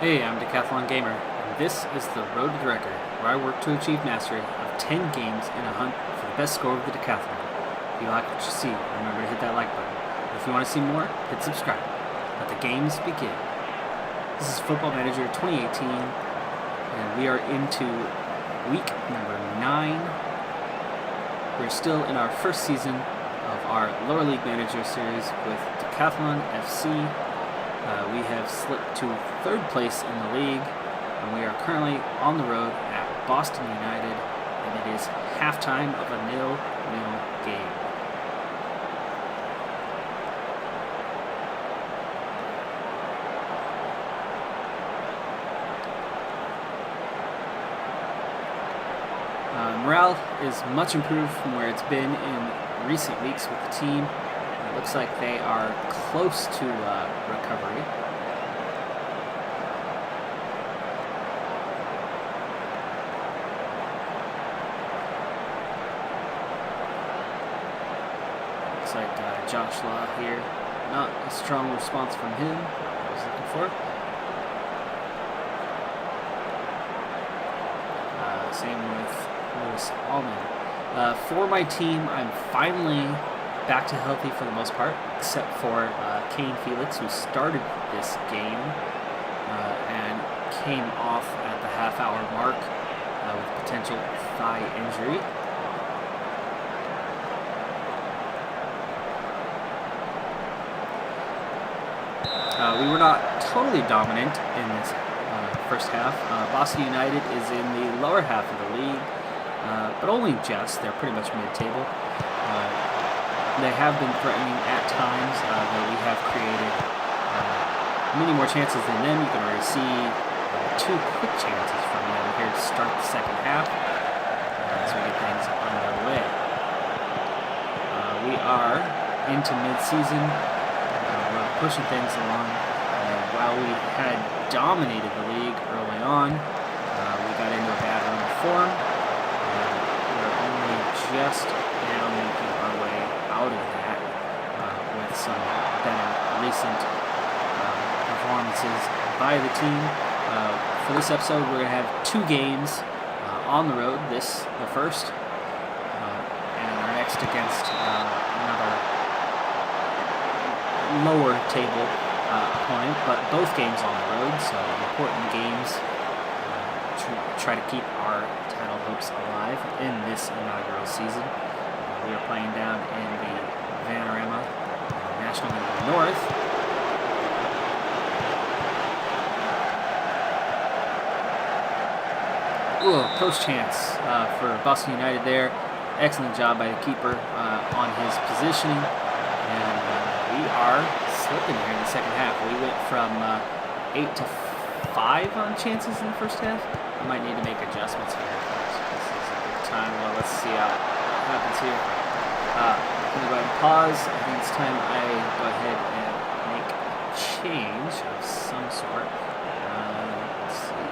Hey, I'm Decathlon Gamer, and this is the Road to the Record, where I work to achieve mastery of 10 games in a hunt for the best score of the Decathlon. If you like what you see, remember to hit that like button. If you want to see more, hit subscribe. Let the games begin. This is Football Manager 2018, and we are into week number 9. We're still in our first season of our Lower League Manager series with Decathlon FC. We have slipped to 3rd place in the league, and we are currently on the road at Boston United, and it is halftime of a 0-0 game. Morale is much improved from where it's been in recent weeks with the team. It looks like they are close to recovery. Looks like Josh Law here. Not a strong response from him. I was looking for. Same with Lewis Allman. For my team, I'm finally back to healthy for the most part, except for Kane Felix, who started this game and came off at the half-hour mark with potential thigh injury. We were not totally dominant in this first half. Boston United is in the lower half of the league, but only just. They're pretty much mid-table. They have been threatening at times, though we have created many more chances than them. You can already see 2 quick chances from them here to start the second half as we get things underway. We are into mid-season. We're pushing things along. While we had dominated the league early on, we got into a bad run of form. We're only just now making our way out of that with some better recent performances by the team. For this episode, we're going to have 2 games on the road. This, the first, and our next against another lower table opponent, but both games on the road, so important games to try to keep our title hopes alive in this inaugural season. We are playing down in the Vanarama National League North. Ooh, post chance for Boston United there. Excellent job by the keeper on his positioning, and we are slipping here in the second half. We went from 8 to 5 on chances in the first half. I might need to make adjustments here. This is a good time. Well, let's see how it happens here. I'm going to go ahead and pause. I think it's time I go ahead and make a change of some sort. Let's see.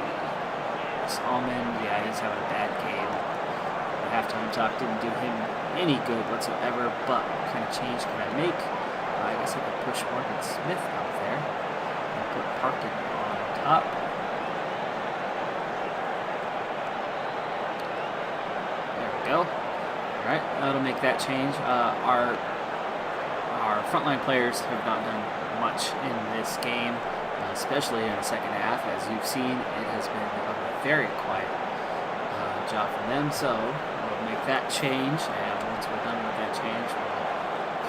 This Almond, yeah, he's having a bad game. The halftime talk didn't do him any good whatsoever, but what kind of change can I make? I guess I could push Morgan Smith out there and put Parkin on top. There we go. Alright, that'll make that change. Our frontline players have not done much in this game, especially in the second half. As you've seen, it has been a very quiet job for them, so we'll make that change, and once we're done with that change, we'll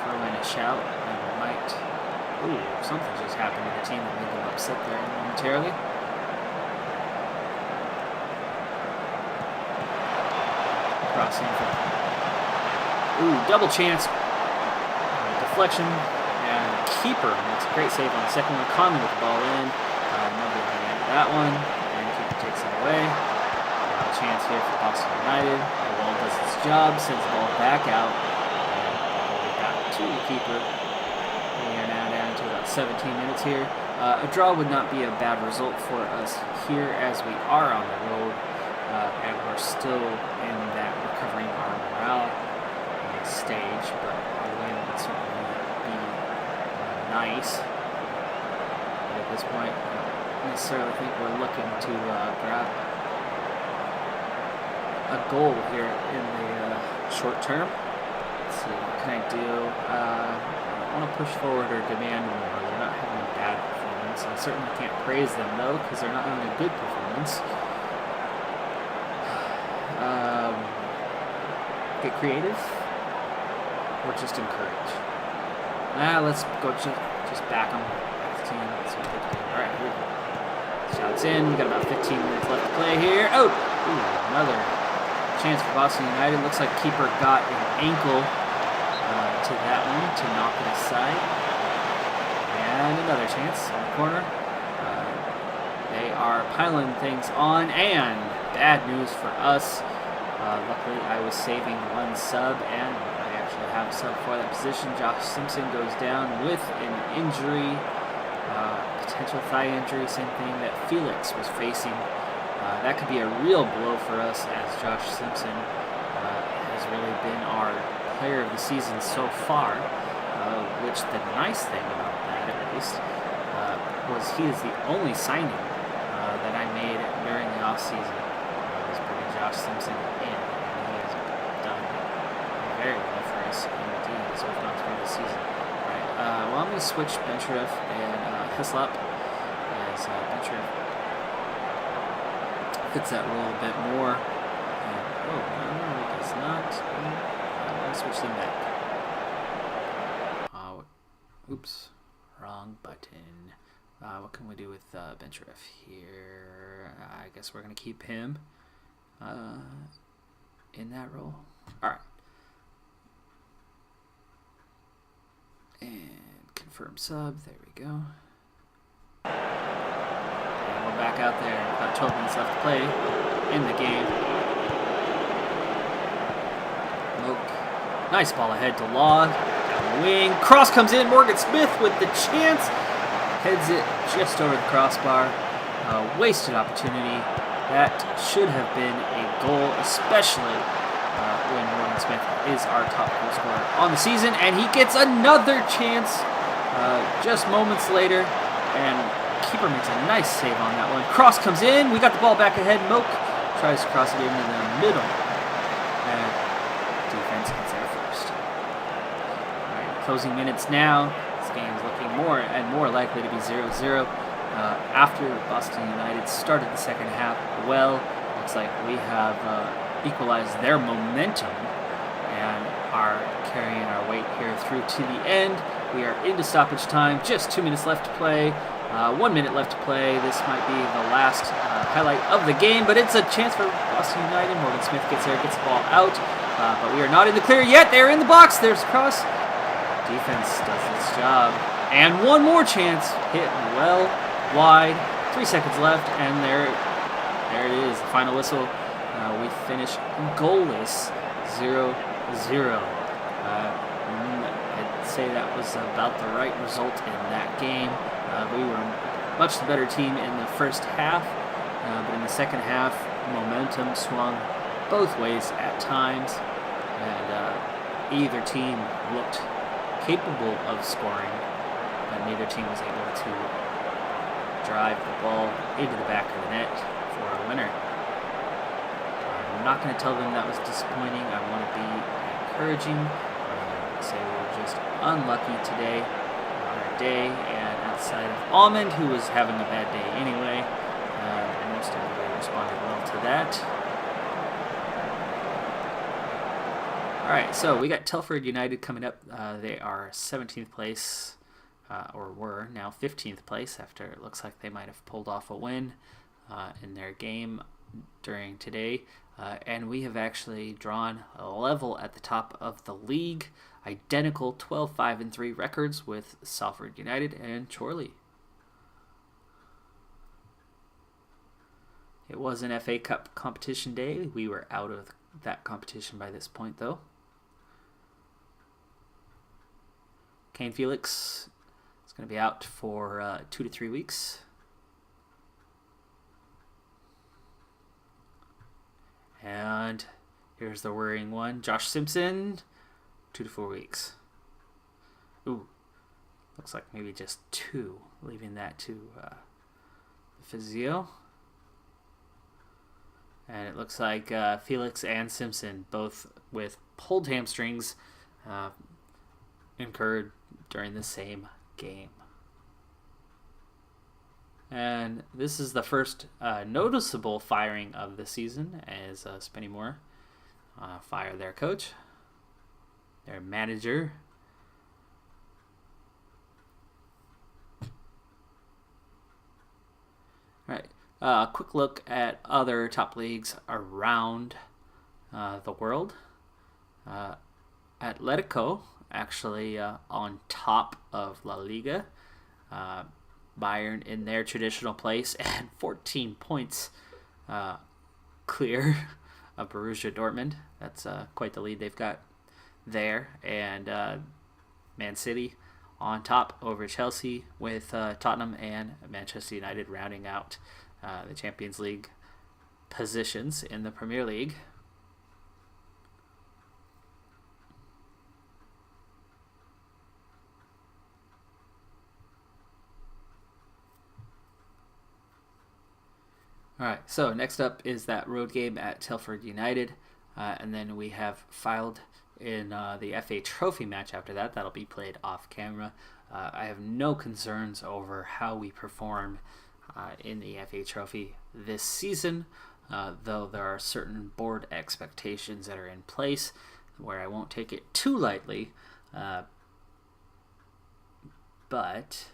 throw in a shout. Ooh, something just happened to the team that made them upset there momentarily. Crossing. Ooh, double chance. Deflection. And keeper makes a great save on the second one. Conley with the ball in. Nobody landed that one. And keeper takes it away. Chance here for Boston United. The ball does its job, sends the ball back out. And all the way back to the keeper. We are now down to about 17 minutes here. A draw would not be a bad result for us here, as we are on the road, and we're still in that recovering our morale stage, but a win would certainly be nice. But at this point, necessarily think we're looking to grab a goal here in the short term. Let's see, what can I do? I don't want to push forward or demand more. They're not having a bad performance. I certainly can't praise them, though, because they're not having a good performance. Get creative or just encourage? Let's go just back them. Back the team. That's what they do. All right, here we go. Shots in. We got about 15 minutes left to play here. Oh, another chance for Boston United. Looks like keeper got an ankle to that one to knock it aside. And another chance on the corner. They are piling things on, and bad news for us. Luckily, I was saving one sub, and I actually have a sub for that position. Josh Simpson goes down with an injury, potential thigh injury, same thing that Felix was facing. That could be a real blow for us, as Josh Simpson has really been our player of the season so far, which the nice thing about that, at least, was he is the only signing that I made during the offseason. Was bringing Josh Simpson in, and he has done very well for us indeed, so if not through the season. Alright, well, I'm going to switch Bencherif and Hislop, as Bencherif fits that role a bit more. And, no, it does not. I'm going to switch them back. Oops, wrong button. What can we do with Bencherif here? I guess we're going to keep him in that role. Alright. And confirm sub. There we go. And we're back out there. About 12 minutes left to play in the game. Moak. Nice ball ahead to Law. Down the wing. Cross comes in. Morgan Smith with the chance. Heads it just over the crossbar. Wasted opportunity. That should have been a goal, especially when Morgan Smith is our top goal scorer on the season. And he gets another chance just moments later. And keeper makes a nice save on that one. Cross comes in. We got the ball back ahead. Moak tries to cross it into the middle. And defense gets there first. All right, closing minutes now. Game is looking more and more likely to be 0-0 after Boston United started the second half well. Looks like we have equalized their momentum and are carrying our weight here through to the end. We are into stoppage time, just 2 minutes left to play, 1 minute left to play. This might be the last highlight of the game, but it's a chance for Boston United. Morgan Smith gets there, gets the ball out, but we are not in the clear yet. They're in the box. There's a cross. Defense does its job. And one more chance. Hit well wide. 3 seconds left. And there it is. The final whistle. We finish goalless 0-0. I'd say that was about the right result in that game. We were much the better team in the first half. But in the second half, momentum swung both ways at times. And either team looked capable of scoring, but neither team was able to drive the ball into the back of the net for a winner. I'm not going to tell them that was disappointing. I want to be encouraging. Say we were just unlucky today on our day, and outside of Almond, who was having a bad day anyway, most everybody responded well to that. Alright, so we got Telford United coming up. They are 17th place, or were now 15th place after it looks like they might have pulled off a win in their game during today. And we have actually drawn a level at the top of the league. Identical 12-5-3 records with Salford United and Chorley. It was an FA Cup competition day. We were out of that competition by this point, though. Kane Felix is going to be out for 2 to 3 weeks. And here's the worrying one. Josh Simpson, 2 to 4 weeks. Ooh, looks like maybe just 2, leaving that to physio. And it looks like Felix and Simpson, both with pulled hamstrings, incurred during the same game. And this is the first noticeable firing of the season, as Spennymoor fired their coach, their manager. All right. A quick look at other top leagues around the world. Atletico actually on top of La Liga. Bayern in their traditional place and 14 points clear of Borussia Dortmund. That's quite the lead they've got there. And Man City on top over Chelsea, with Tottenham and Manchester United rounding out the Champions League positions in the Premier League. All right, so next up is that road game at Telford United, and then we have filed in the FA Trophy match after that. That'll be played off camera. I have no concerns over how we perform in the FA Trophy this season, though there are certain board expectations that are in place where I won't take it too lightly, but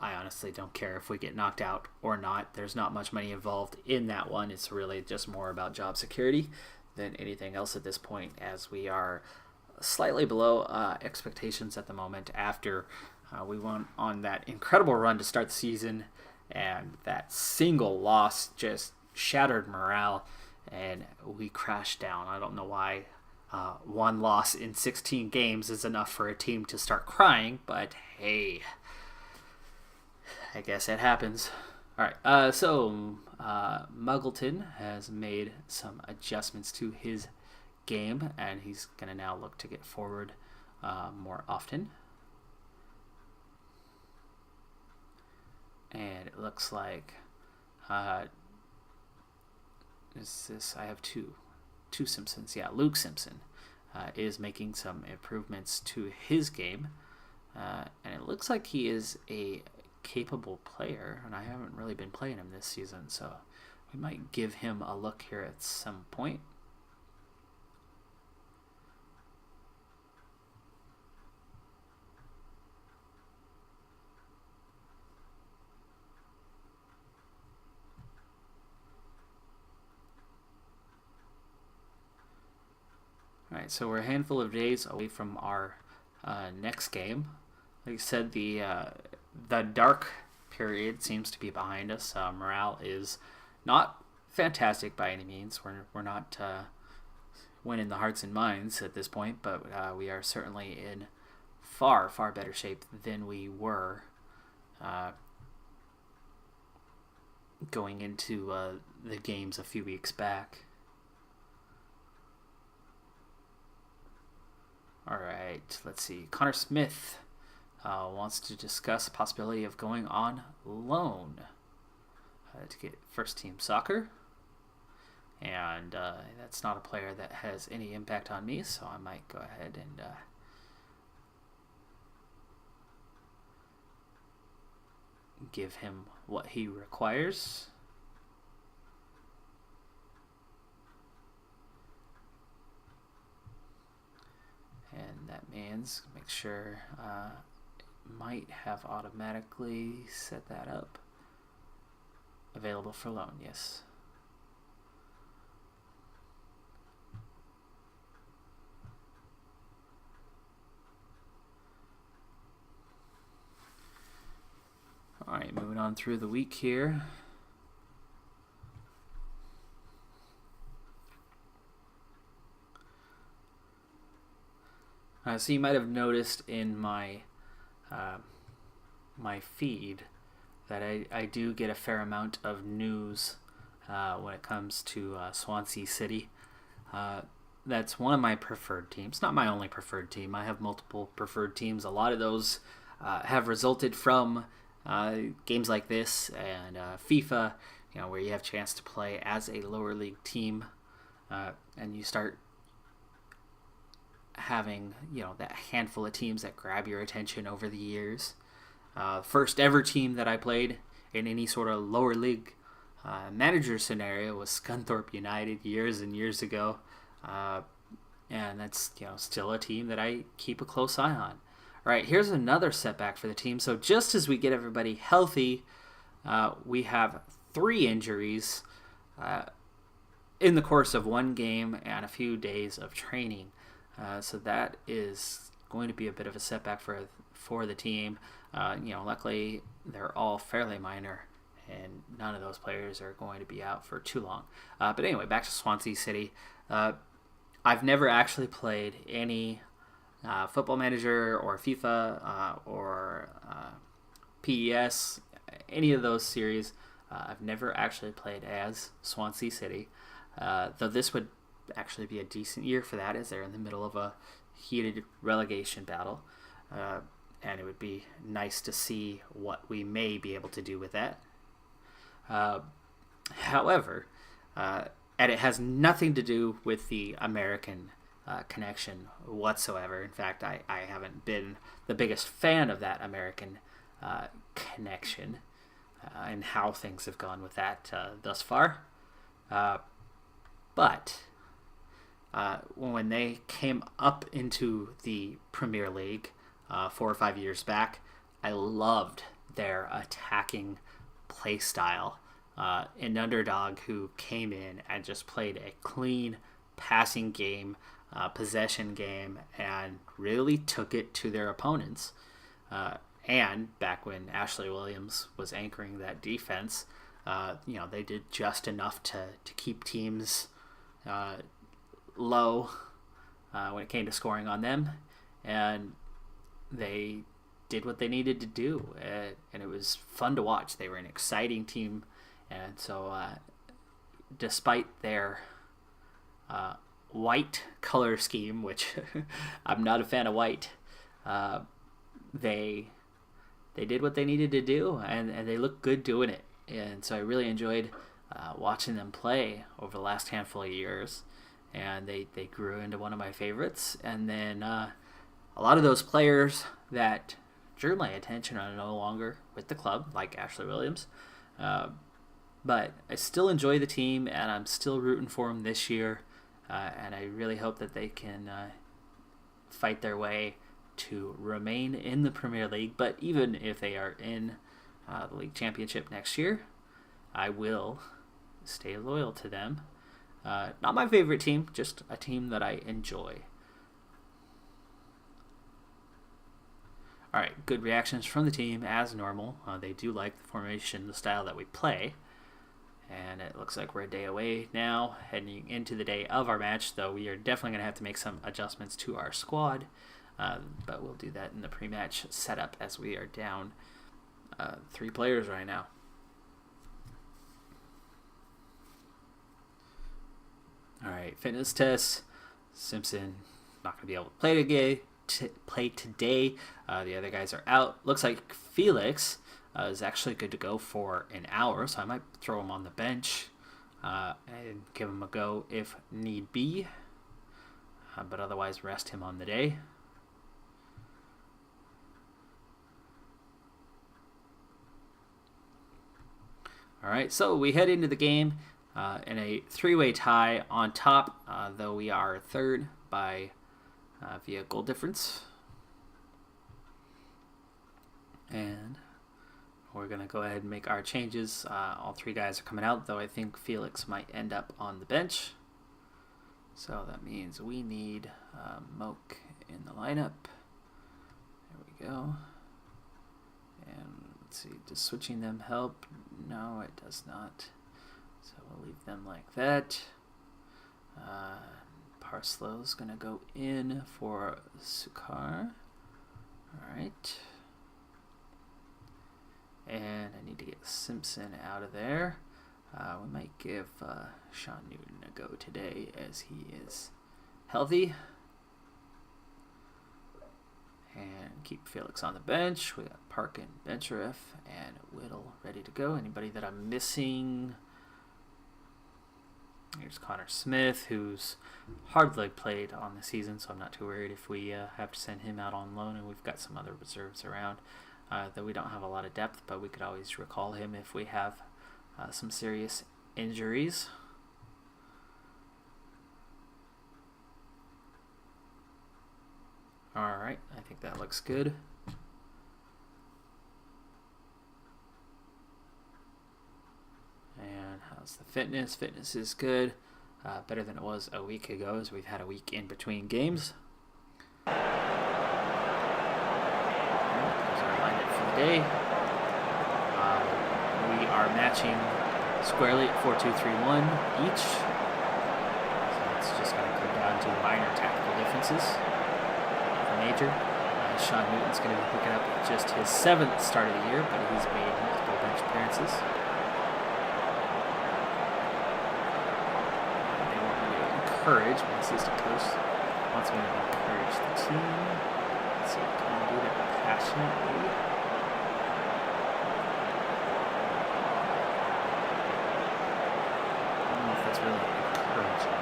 I honestly don't care if we get knocked out or not. There's not much money involved in that one. It's really just more about job security than anything else at this point, as we are slightly below expectations at the moment after we went on that incredible run to start the season, and that single loss just shattered morale and we crashed down. I don't know why one loss in 16 games is enough for a team to start crying, but hey, I guess it happens. All right, so Muggleton has made some adjustments to his game, and he's going to now look to get forward more often. And it looks like I have two Simpsons. Yeah, Luke Simpson is making some improvements to his game, and it looks like he is a capable player, and I haven't really been playing him this season, so we might give him a look here at some point. Alright, so we're a handful of days away from our next game. Like I said, the dark period seems to be behind us. Morale is not fantastic by any means. We're not winning the hearts and minds at this point, but we are certainly in far better shape than we were going into the games a few weeks back. All right, let's see. Connor Smith wants to discuss the possibility of going on loan to get first team soccer. And that's not a player that has any impact on me, so I might go ahead and give him what he requires. And that means make sure might have automatically set that up. Available for loan, yes. All right, moving on through the week here. So you might have noticed in my my feed that I do get a fair amount of news when it comes to Swansea City. That's one of my preferred teams. Not my only preferred team. I have multiple preferred teams. A lot of those have resulted from games like this and FIFA, where you have a chance to play as a lower league team, and you start having that handful of teams that grab your attention over the years. First ever team that I played in any sort of lower league manager scenario was Scunthorpe United years and years ago, and that's still a team that I keep a close eye on. All right, here's another setback for the team. So just as we get everybody healthy, we have 3 injuries in the course of one game and a few days of training. So that is going to be a bit of a setback for the team. Luckily they're all fairly minor, and none of those players are going to be out for too long. But anyway, back to Swansea City. I've never actually played any Football Manager or FIFA or PES, any of those series. I've never actually played as Swansea City, though this would actually be a decent year for that, as they're in the middle of a heated relegation battle, and it would be nice to see what we may be able to do with that. However, and it has nothing to do with the American connection whatsoever. In fact, I haven't been the biggest fan of that American connection and how things have gone with that thus far. But when they came up into the Premier League 4 or 5 years back, I loved their attacking play style. An underdog who came in and just played a clean passing game, possession game, and really took it to their opponents. And back when Ashley Williams was anchoring that defense, they did just enough to keep teams low when it came to scoring on them, and they did what they needed to do, and it was fun to watch. They were an exciting team, and so despite their white color scheme, which I'm not a fan of white, they did what they needed to do, and they looked good doing it. And so I really enjoyed watching them play over the last handful of years, and they grew into one of my favorites. And then a lot of those players that drew my attention are no longer with the club, like Ashley Williams. But I still enjoy the team, and I'm still rooting for them this year. And I really hope that they can fight their way to remain in the Premier League. But even if they are in the League Championship next year, I will stay loyal to them. Not my favorite team, just a team that I enjoy. All right, good reactions from the team as normal. They do like the formation, the style that we play. And it looks like we're a day away now, heading into the day of our match, though we are definitely going to have to make some adjustments to our squad. But we'll do that in the pre-match setup, as we are down 3 players right now. All right, fitness test. Simpson not going to be able to play today. The other guys are out. Looks like Felix is actually good to go for an hour, so I might throw him on the bench and give him a go if need be. But otherwise, rest him on the day. All right, so we head into the game in a 3-way tie on top, though we are third by via goal difference. And we're going to go ahead and make our changes. All 3 guys are coming out, though I think Felix might end up on the bench. So that means we need Moke in the lineup. There we go. And let's see, does switching them help? No, it does not. So we'll leave them like that. Parslow's going to go in for Sukar. All right. And I need to get Simpson out of there. We might give Sean Newton a go today, as he is healthy. And keep Felix on the bench. We got Parkin, Bencheref, and Whittle ready to go. Anybody that I'm missing? Here's Connor Smith, who's hardly played on the season, so I'm not too worried if we have to send him out on loan. And we've got some other reserves around that we don't have a lot of depth, but we could always recall him if we have some serious injuries. All right, I think that looks good. And how's the fitness? Fitness is good. Better than it was a week ago, as we've had a week in between games. There's our lineup for the day. We are matching squarely at 4-2-3-1 each. So it's just going to come down to minor tactical differences. Major. Sean Newton's going to be picking up just his 7th start of the year, but he's made multiple bench appearances. They want me to encourage, my assistant coach wants me to encourage the team. Let's see, can I do that passionately? I don't know if that's really encouraging.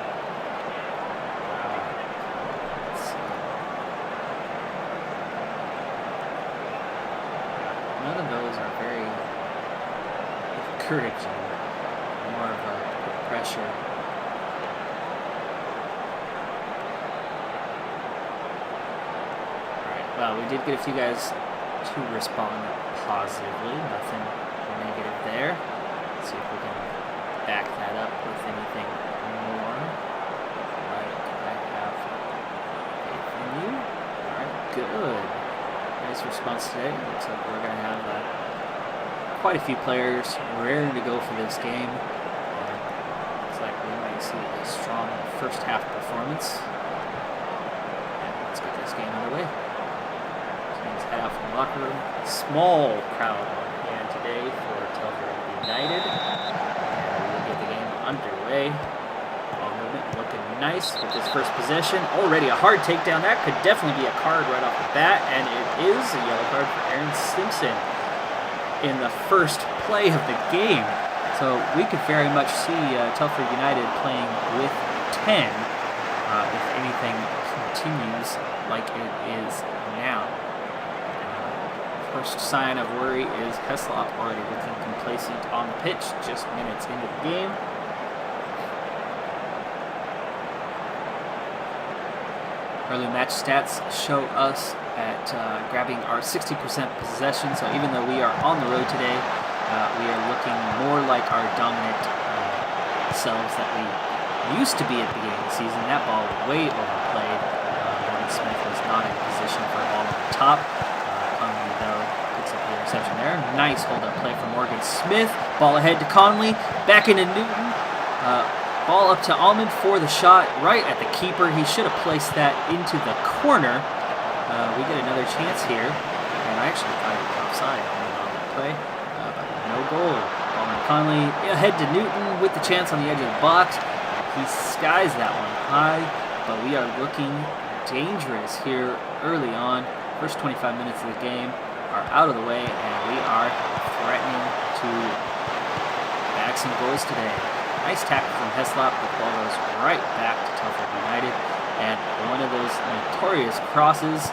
None of those are very encouraging, more of a pressure. Alright, well, we did get a few guys to respond positively, nothing negative there. Let's see if we can back that up with anything more. Like I have faith in you. Alright, good. Nice response today. Looks like we're going to have quite a few players raring to go for this game. Looks like we might see a strong first half performance. And let's get this game underway. Teams head out from the locker room. Small crowd on hand today for Telford United. And we'll get the game underway. Ball movement looking nice with this first possession. Already a hard takedown. That could definitely be a card right off the bat, and it is a yellow card for Aaron Simpson in the first play of the game. So we could very much see Telford United playing with 10 if anything continues like it is now. First sign of worry is Heslop already looking complacent on the pitch just minutes into the game. Early match stats show us at grabbing our 60% possession, so even though we are on the road today, we are looking more like our dominant selves that we used to be at the beginning of the season. That ball way overplayed. Morgan Smith was not in position for a ball on the top. Conley, though, picks up the interception there. Nice hold-up play from Morgan Smith. Ball ahead to Conley. Back into Newton. Ball up to Almond for the shot, right at the keeper. He should have placed that into the corner. We get another chance here, and I actually thought it was offside on that play, but no goal. Ball to Conley, ahead to Newton with the chance on the edge of the box. He skies that one high, but we are looking dangerous here early on. First 25 minutes of the game are out of the way, and we are threatening to bag some goals today. Nice tackle from Heslop, but the ball goes right back to Telford United. And one of those notorious crosses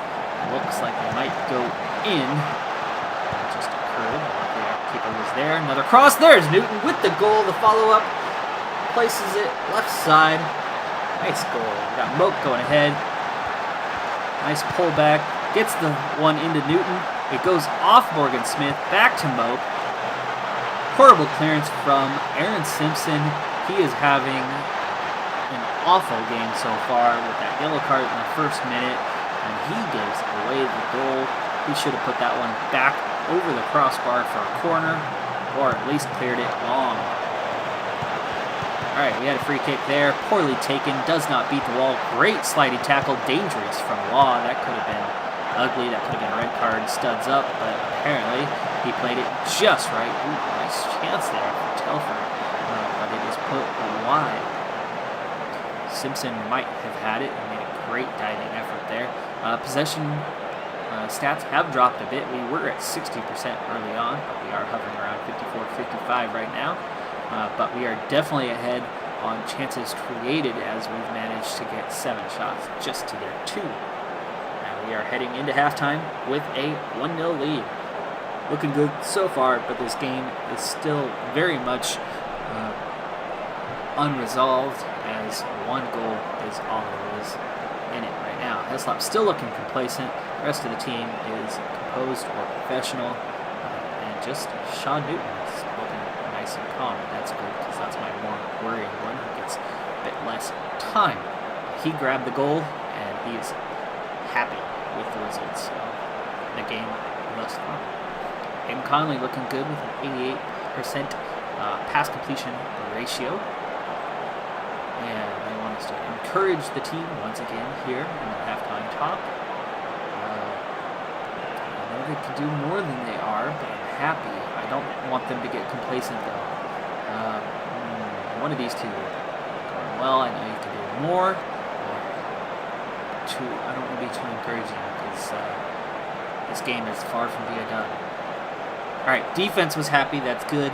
looks like they might go in. That just occurred. Luckily our keeper was there. Another cross. There's Newton with the goal. The follow-up places it left side. Nice goal. We got Moak going ahead. Nice pullback. Gets the one into Newton. It goes off Morgan Smith. Back to Moak. Horrible clearance from Aaron Simpson. He is having an awful game so far with that yellow card in the first minute, and he gives away the goal. He should have put that one back over the crossbar for a corner, or at least cleared it long. All right, we had a free kick there. Poorly taken, does not beat the wall. Great sliding tackle, dangerous from Law. That could have been ugly. That could have been a red card, studs up, but apparently he played it just right. Ooh, nice chance there for Telford, but it is put wide. Simpson might have had it and made a great diving effort there. Possession stats have dropped a bit. We were at 60% early on, but we are hovering around 54-55 right now. But we are definitely ahead on chances created as we've managed to get 7 shots just to their 2. Now we are heading into halftime with a 1-0 lead. Looking good so far, but this game is still very much unresolved, as 1 goal is all there is in it right now. Heslop still looking complacent. The rest of the team is composed or professional, and just Sean Newton is looking nice and calm. That's good, because that's my more worrying one. He gets a bit less time. He grabbed the goal, and he's happy with the results of the game thus far. Aiden Conley looking good with an 88% pass completion ratio. And they want us to encourage the team once again here in the halftime talk. I know they can do more than they are, but I'm happy. I don't want them to get complacent, though. One of these two going well. I know you can do more. I don't want to be too encouraging, because this game is far from being done. All right, defense was happy. That's good.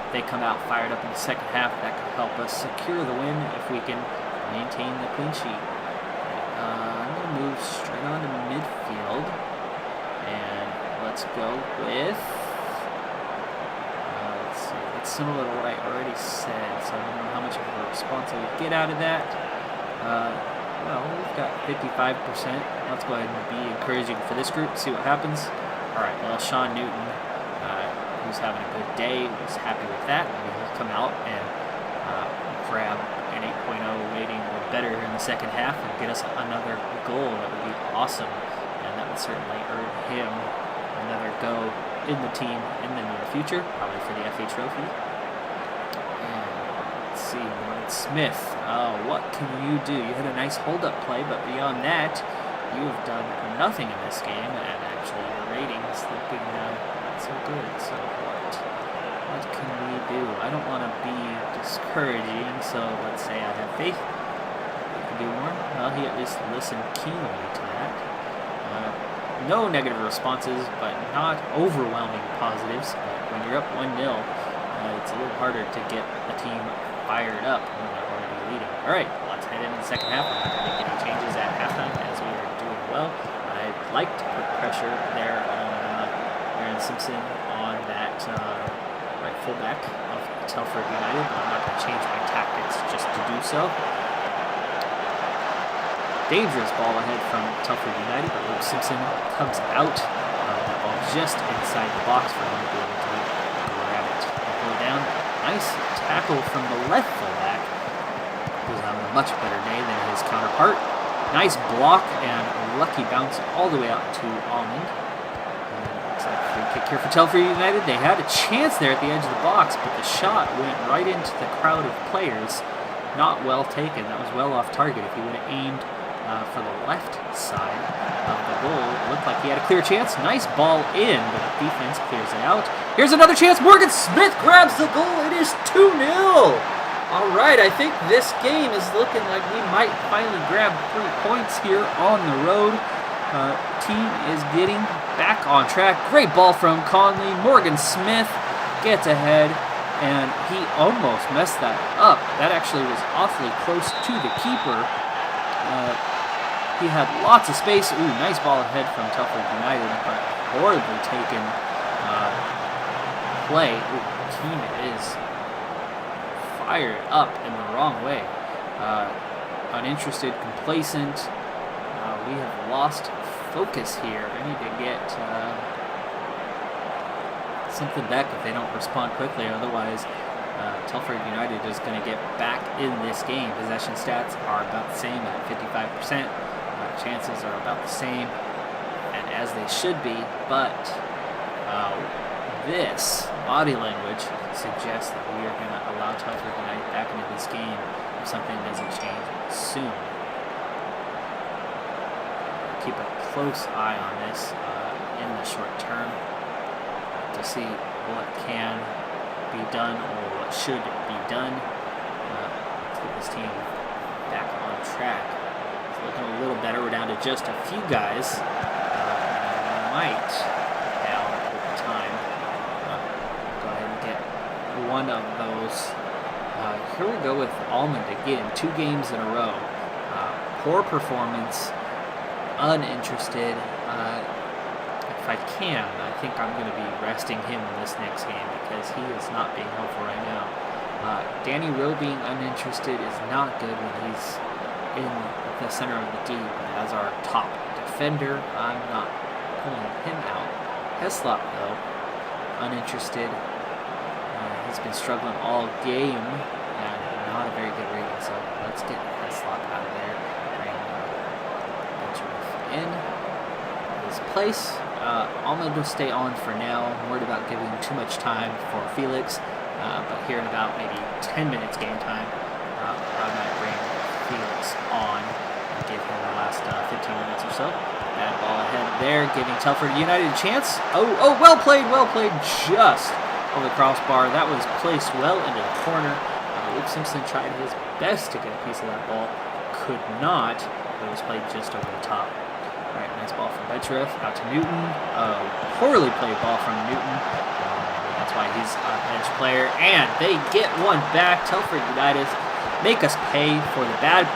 They come out fired up in the second half. That could help us secure the win if we can maintain the clean sheet. I'm going to move straight on to midfield. And let's go with... let's see. It's similar to what I already said, so I don't know how much of a response I would get out of that. Well, we've got 55%. Let's go ahead and be encouraging for this group, see what happens. All right, well, Sean Newton, who's having a good day, was happy with that. Maybe he'll come out and grab an 8.0 rating or better in the second half and get us another goal. That would be awesome, and that would certainly earn him another go in the team in the near future, probably for the FA Trophy. And let's see, Morgan Smith. What can you do? You had a nice hold-up play, but beyond that, you have done nothing in this game, and actually your rating is looking not so good. So what can we do? I don't want to be discouraging, so let's say I have faith we can do more. Well, he at least listened keenly to that. No negative responses, but not overwhelming positives. When you're up 1-0, it's a little harder to get the team fired up when they're already leading. All right, let's head into the second half. I'm not going to make any changes at halftime, as we are doing well. I'd like to put pressure there on Aaron Simpson on that right fullback of Telford United, but I'm not going to change my tactics just to do so. Dangerous ball ahead from Telford United, but Luke Simpson comes out. That ball just inside the box for him to be able to grab it and go down. Nice tackle from the left fullback, who's having a much better day than his counterpart. Nice block and lucky bounce all the way out to Almond. Looks like a free kick here for Telford United. They had a chance there at the edge of the box, but the shot went right into the crowd of players. Not well taken. That was well off target. If he would have aimed for the left side of the goal, it looked like he had a clear chance. Nice ball in, but the defense clears it out. Here's another chance. Morgan Smith grabs the goal. It is 2-0. All right, I think this game is looking like we might finally grab 3 points here on the road. Team is getting back on track. Great ball from Conley. Morgan Smith gets ahead, and he almost messed that up. That actually was awfully close to the keeper. He had lots of space. Ooh, nice ball ahead from Telford United, but horribly taken play. Ooh, the team is fired up in the wrong way. Uninterested, complacent. We have lost focus here. I need to get something back if they don't respond quickly. Otherwise, Telford United is going to get back in this game. Possession stats are about the same at 55%. Chances are about the same, and as they should be, but this body language suggests that we are going to allow Telford United back into this game if something doesn't change soon. Keep a close eye on this in the short term to see what can be done or what should be done to get this team back on track. It's looking a little better. We're down to just a few guys might now over time go ahead and get one of those. Here we go with Almond again, 2 games in a row. Poor performance, uninterested. If I can, I think I'm going to be resting him in this next game because he is not being helpful right now. Danny Rowe being uninterested is not good when he's in the center of the deep as our top defender. I'm not pulling him out. Heslop, though, uninterested. He's been struggling all game and not a very good rating, so let's get Heslop out of there. Bring Benjamin in his place. Almond will stay on for now. I'm worried about giving too much time for Felix, but here in about maybe 10 minutes game time, I might bring Felix on and give him the last 15 minutes or so. Bad ball ahead there, giving Telford United a chance. Oh, well played, just over the crossbar. That was placed well into the corner. Luke Simpson tried his best to get a piece of that ball, could not, but it was played just over the top. All right, nice ball from Betchereff, out to Newton. Poorly played ball from Newton. That's why he's a bench player, and they get one back. Telford United make us pay for the bad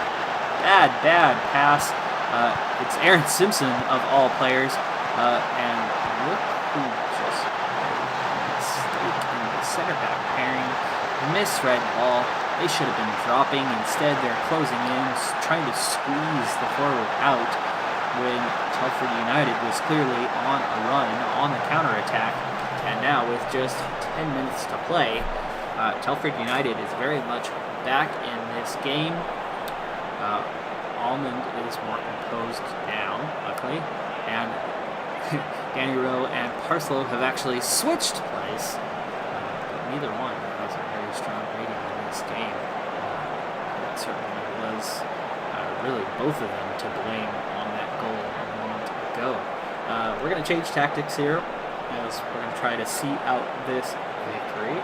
pass. It's Aaron Simpson of all players, and look who just mistake in the center back pairing. Misread ball. They should have been dropping. Instead, they're closing in, trying to squeeze the forward out when Telford United was clearly on a run, on the counterattack. And now, with just 10 minutes to play, Telford United is very much back in this game. Almond is more composed now, luckily. And Danny Rowe and Parslow have actually switched plays, but neither one has a very strong rating in this game. It certainly was really both of them to blame on that goal a moment ago. We're going to change tactics here as we're going to try to see out this victory.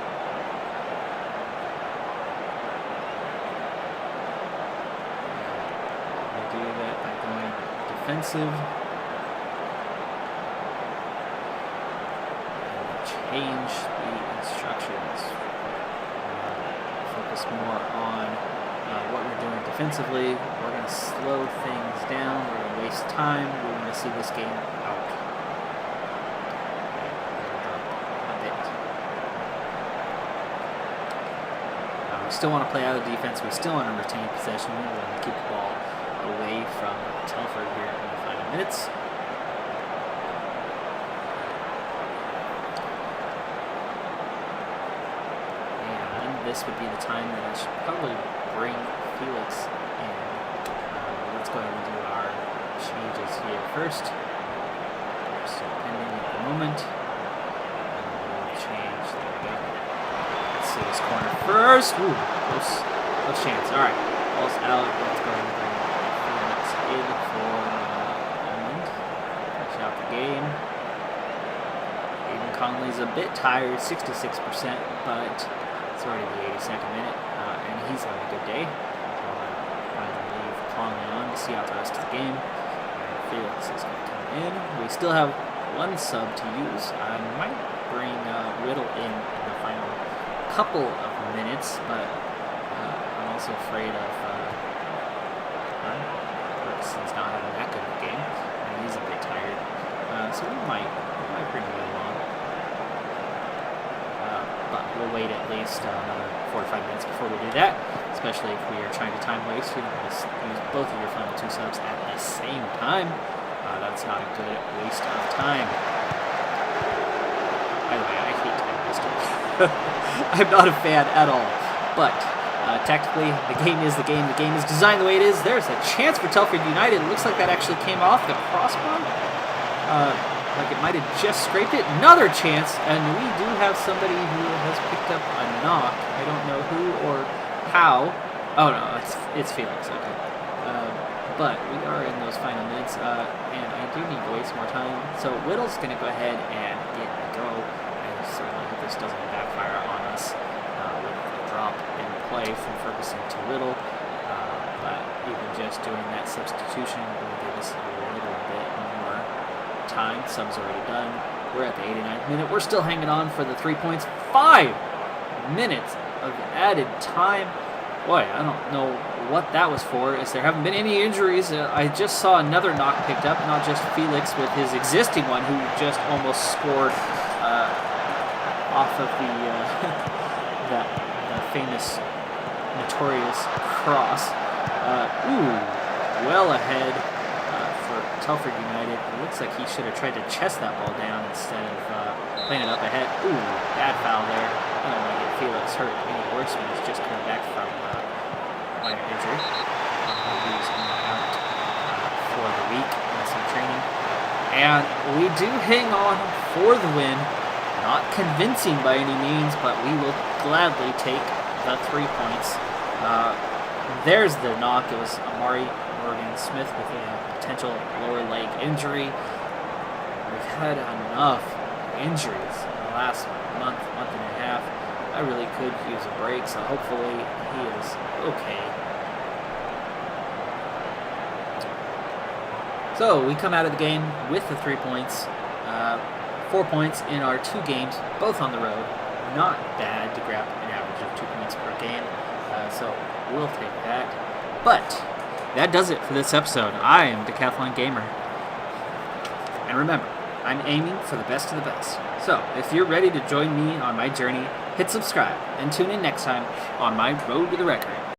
We do that by going defensive. Change the instructions. Focus more on what we're doing defensively. We're going to slow things down. We're going to waste time. We want to see this game out. A bit. We still want to play out of defense. We still want to retain possession. We want to keep the ball away from Telford here in the final minutes. This would be the time that I should probably bring Felix in. Let's go ahead and do our changes here first. We're still pending at the moment. We'll change. There we go. Let's see this corner first. Ooh, close chance. All right, ball's out. Let's go ahead and bring Felix in for Almond. Finish out the game. Aiden Conley's a bit tired, 66%, but it's already the 82nd minute, and he's having a good day. So I'm going to leave Conley on to see out the rest of the game. And Felix is going to come in. We still have one sub to use. I might bring Riddle in the final couple of minutes, but I'm also afraid of Brookson's not having that good of a game, and he's a bit tired. So we might bring Riddle on. But we'll wait at least another 45 minutes before we do that, especially if we are trying to time waste. You don't want to use both of your final 2 subs at the same time. That's not a good waste of time. By the way, I hate time wasting. I'm not a fan at all. But tactically, the game is the game. The game is designed the way it is. There's a chance for Telford United. It looks like that actually came off the crossbar. Like it might have just scraped it. Another chance, and we do have somebody who has picked up a knock. I don't know who or how. Oh no, it's Felix. Okay, but we are in those final minutes, and I do need to waste more time. So Whittle's going to go ahead and get a go. I certainly hope this doesn't backfire on us with a drop in play from Ferguson to Whittle. But even just doing that substitution will give us a little bit more time. Sub's already done. We're at the 89th minute. We're still hanging on for the 3 points. 5 minutes of added time. Boy, I don't know what that was for, as there haven't been any injuries. I just saw another knock picked up, not just Felix with his existing one, who just almost scored off of the that famous, notorious cross. Well ahead for Telford United. It looks like he should have tried to chest that ball down instead of playing it up ahead. Bad foul there. I don't want to get Felix hurt any worse when he's just coming back from minor injury. He was out for the week in some training. And we do hang on for the win. Not convincing by any means, but we will gladly take the 3 points. There's the knock. It was Amari Morgan Smith with a potential lower leg injury. We've had enough injuries in the last month and a half. I really could use a break, so hopefully he is okay. So we come out of the game with the 3 points. 4 points in our 2 games, both on the road. Not bad to grab an average of 2 points per game. So we'll take that. But that does it for this episode. I am Decathlon Gamer. And remember, I'm aiming for the best of the best. So if you're ready to join me on my journey, hit subscribe and tune in next time on my road to the record.